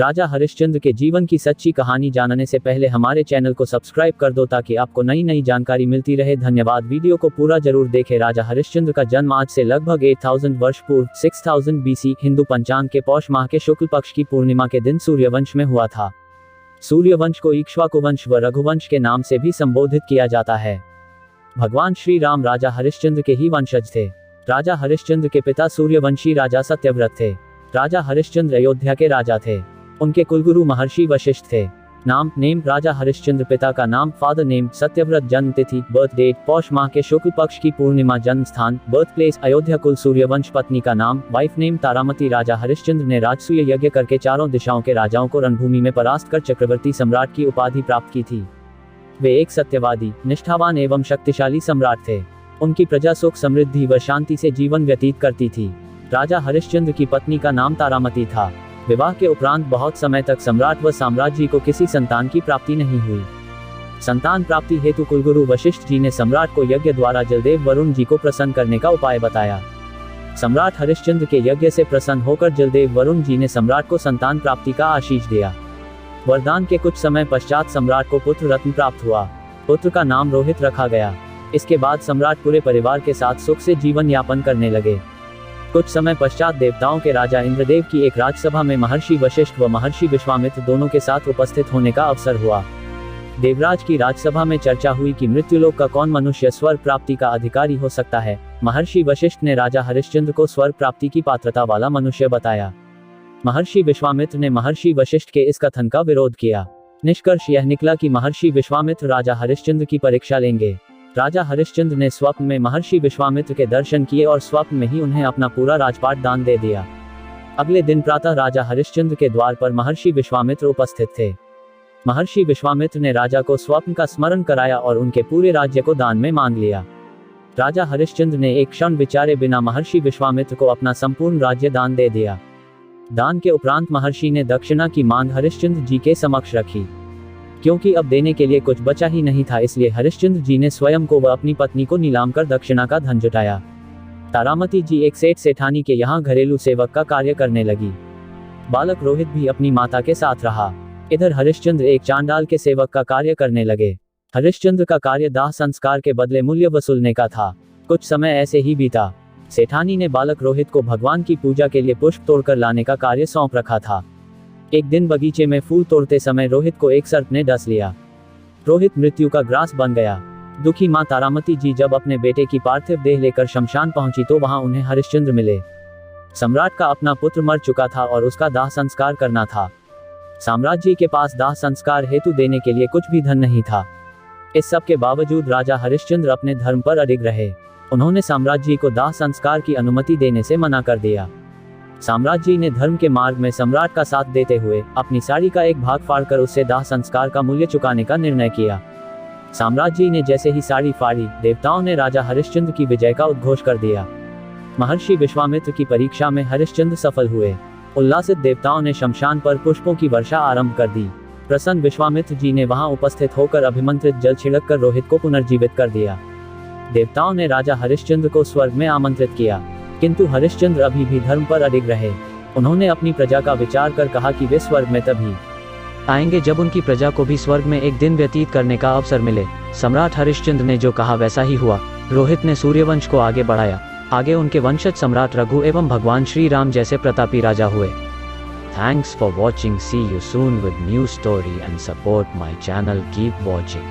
राजा हरिश्चंद्र के जीवन की सच्ची कहानी जानने से पहले हमारे चैनल को सब्सक्राइब कर दो ताकि आपको नई नई जानकारी मिलती रहे। धन्यवाद। वीडियो को पूरा जरूर देखें। राजा हरिश्चंद्र का जन्म आज से लगभग 8000 वर्ष पूर्व 6000 BC हिंदू पंचांग के पौष माह के शुक्ल पक्ष की पूर्णिमा के दिन सूर्यवंश में हुआ था। सूर्यवंश को इक्ष्वाकु वंश व रघुवंश के नाम से भी संबोधित किया जाता है। भगवान श्री राम राजा हरिश्चंद्र के ही वंशज थे। राजा हरिश्चंद्र के पिता सूर्यवंशी राजा सत्यव्रत थे। राजा हरिश्चंद्र अयोध्या के राजा थे। उनके कुलगुरु महर्षि वशिष्ठ थे। नेम राजा हरिश्चंद्र। पिता का नाम फादर नेम सत्यव्रत। जन्म तिथि बर्थ डेट पौष माह के शुक्ल पक्ष की पूर्णिमा। जन्म स्थान बर्थ प्लेस अयोध्या। कुल सूर्यवंश। पत्नी का नाम वाइफ नेम तारामती। राजा हरिश्चंद्र ने राजसूय यज्ञ करके चारों दिशाओं के राजाओं को रणभूमि में परास्त कर चक्रवर्ती सम्राट की उपाधि प्राप्त की थी। वे एक सत्यवादी, निष्ठावान एवं शक्तिशाली सम्राट थे। उनकी प्रजा सुख समृद्धि व शांति से जीवन व्यतीत करती थी। राजा हरिश्चंद्र की पत्नी का नाम तारामती था। विवाह के उपरांत बहुत समय तक सम्राट व साम्राज्य को किसी संतान की प्राप्ति नहीं हुई। संतान प्राप्ति हेतु कुलगुरु वशिष्ठ जी ने सम्राट को यज्ञ द्वारा जलदेव वरुण जी को प्रसन्न करने का उपाय बताया। सम्राट हरिश्चंद्र के यज्ञ से प्रसन्न होकर जलदेव वरुण जी ने सम्राट को संतान प्राप्ति का आशीष दिया। वरदान के कुछ समय पश्चात सम्राट को पुत्र रत्न प्राप्त हुआ। पुत्र का नाम रोहित रखा गया। इसके बाद सम्राट पूरे परिवार के साथ सुख से जीवन यापन करने लगे। कुछ समय पश्चात देवताओं के राजा इंद्रदेव की एक राजसभा में महर्षि वशिष्ठ व महर्षि विश्वामित्र दोनों के साथ उपस्थित होने का अवसर हुआ। देवराज की राजसभा में चर्चा हुई कि मृत्युलोक का कौन मनुष्य स्वर्ग प्राप्ति का अधिकारी हो सकता है। महर्षि वशिष्ठ ने राजा हरिश्चंद्र को स्वर्ग प्राप्ति की पात्रता वाला मनुष्य बताया। महर्षि विश्वामित्र ने महर्षि वशिष्ठ के इस कथन का विरोध किया। निष्कर्ष यह निकला कि महर्षि विश्वामित्र राजा हरिश्चंद्र की परीक्षा लेंगे। राजा हरिश्चंद्र ने स्वप्न में महर्षि विश्वामित्र के दर्शन किए और स्वप्न में ही उन्हें अपना पूरा राजपाट दान दे दिया। अगले दिन प्रातः राजा हरिश्चंद्र के द्वार पर महर्षि विश्वामित्र उपस्थित थे। महर्षि विश्वामित्र ने राजा को स्वप्न का स्मरण कराया और उनके पूरे राज्य को दान में मांग लिया। राजा हरिश्चंद्र ने एक क्षण विचारे बिना महर्षि विश्वामित्र को अपना संपूर्ण राज्य दान दे दिया। दान के उपरांत महर्षि ने दक्षिणा की मांग हरिश्चंद्र जी के समक्ष रखी। क्योंकि अब देने के लिए कुछ बचा ही नहीं था, इसलिए हरिश्चंद्र जी ने स्वयं को व अपनी पत्नी को नीलाम कर दक्षिणा का धन जुटाया। तारामती जी एक सेठ सेठानी के यहाँ घरेलू सेवक का कार्य करने लगी। बालक रोहित भी अपनी माता के साथ रहा। इधर हरिश्चंद्र एक चांडाल के सेवक का कार्य करने लगे। हरिश्चंद्र का कार्य दाह संस्कार के बदले मूल्य वसूलने का था। कुछ समय ऐसे ही बीता। सेठानी ने बालक रोहित को भगवान की पूजा के लिए पुष्प तोड़कर लाने का कार्य सौंप रखा था। एक दिन बगीचे में फूल तोड़ते समय रोहित को एक सर्प ने डस लिया। रोहित मृत्यु का ग्रास बन गया। दुखी मां तारामती जी जब अपने बेटे की पार्थिव देह लेकर शमशान पहुंची तो वहां उन्हें हरिश्चंद्र मिले। सम्राट का अपना पुत्र मर चुका था और उसका दाह संस्कार करना था। साम्राज्य के पास दाह संस्कार हेतु देने के लिए कुछ भी धन नहीं था। इस सब के बावजूद राजा हरिश्चंद्र अपने धर्म पर अडिग रहे। उन्होंने साम्राज्य को दाह संस्कार की अनुमति देने से मना कर दिया। साम्राज्य ने धर्म के मार्ग में सम्राट का साथ देते हुए अपनी साड़ी का एक भाग फाड़कर उससे दाह संस्कार का मूल्य चुकाने का निर्णय किया। साम्राज्य ने जैसे ही साड़ी फाड़ी, देवताओं ने राजा हरिश्चंद्र की विजय का उद्घोष कर दिया। महर्षि विश्वामित्र की परीक्षा में हरिश्चंद्र सफल हुए। उल्लासित देवताओं ने शमशान पर पुष्पों की वर्षा आरंभ कर दी। प्रसन्न विश्वामित्र जी ने वहां उपस्थित होकर अभिमंत्रित जल छिड़क कर रोहित को पुनर्जीवित कर दिया। देवताओं ने राजा हरिश्चंद्र को स्वर्ग में आमंत्रित किया, किंतु हरिश्चंद्र अभी भी धर्म पर अडिग रहे। उन्होंने अपनी प्रजा का विचार कर कहा कि वे स्वर्ग में तभी आएंगे जब उनकी प्रजा को भी स्वर्ग में एक दिन व्यतीत करने का अवसर मिले। सम्राट हरिश्चंद्र ने जो कहा वैसा ही हुआ। रोहित ने सूर्यवंश को आगे बढ़ाया। आगे उनके वंशज सम्राट रघु एवं भगवान श्री राम जैसे प्रतापी राजा हुए। Thanks for watching. See you soon with new story and support my channel. Keep watching.